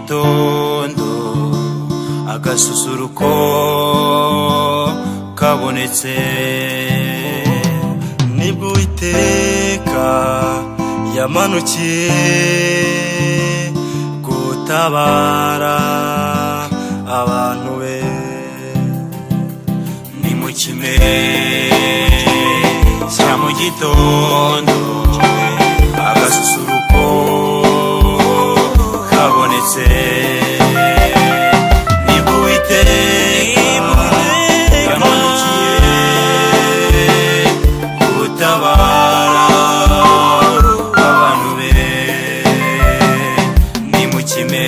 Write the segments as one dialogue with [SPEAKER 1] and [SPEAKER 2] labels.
[SPEAKER 1] gitondo agasusuruko kabonetse, nibwo Uwiteka yamanukiye gutabara abantu be. Ni mu kime cya mu gitondo agasusuruko kabonetse, nibwo Uwiteka yamanukiye gutabara abantu be. Ni mu kime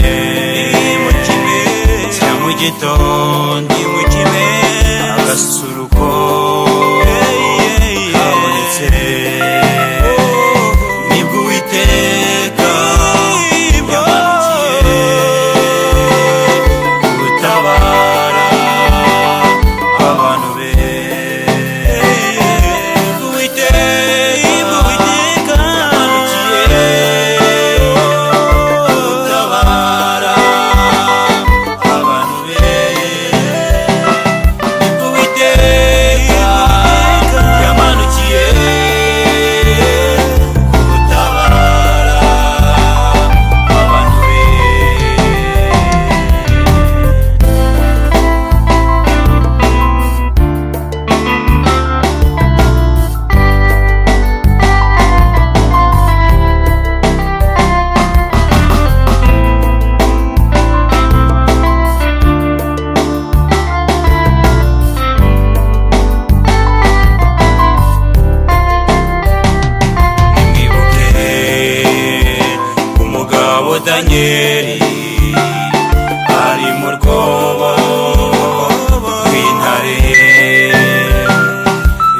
[SPEAKER 1] cya mu gitondo agasusuruko kabonetse, nibwo Uwiteka yamanukiye gutabara abantu be. Uwiteka yamanukiye gutabara abantu be. Nibwo Uwiteka yamanukiye gutabara abantu be. Danieli ari mu rwobo rw'intare,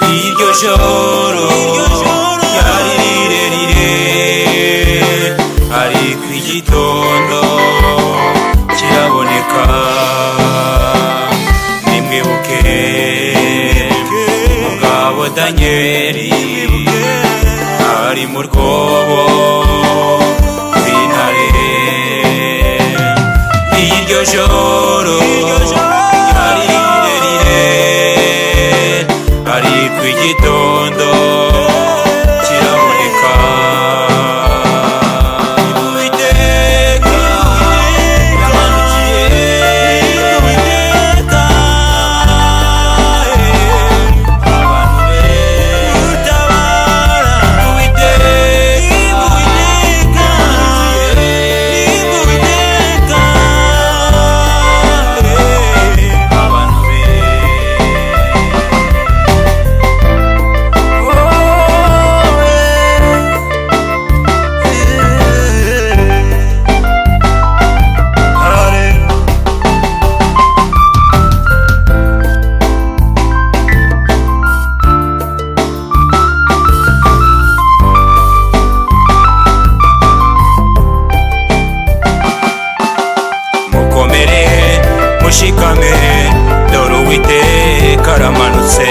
[SPEAKER 1] iryo joro ryari rirerire, ariko igitondo kiraboneka. Nimwibuke umugabo Danieli ari mu rwobo iryo joro ryari rirerire, ariko igitondo kiraboneka. Uwiteka yamanukiye abantu be gutabara. Uwiteka mukomere mushikame, dore Uwiteka aramanutse.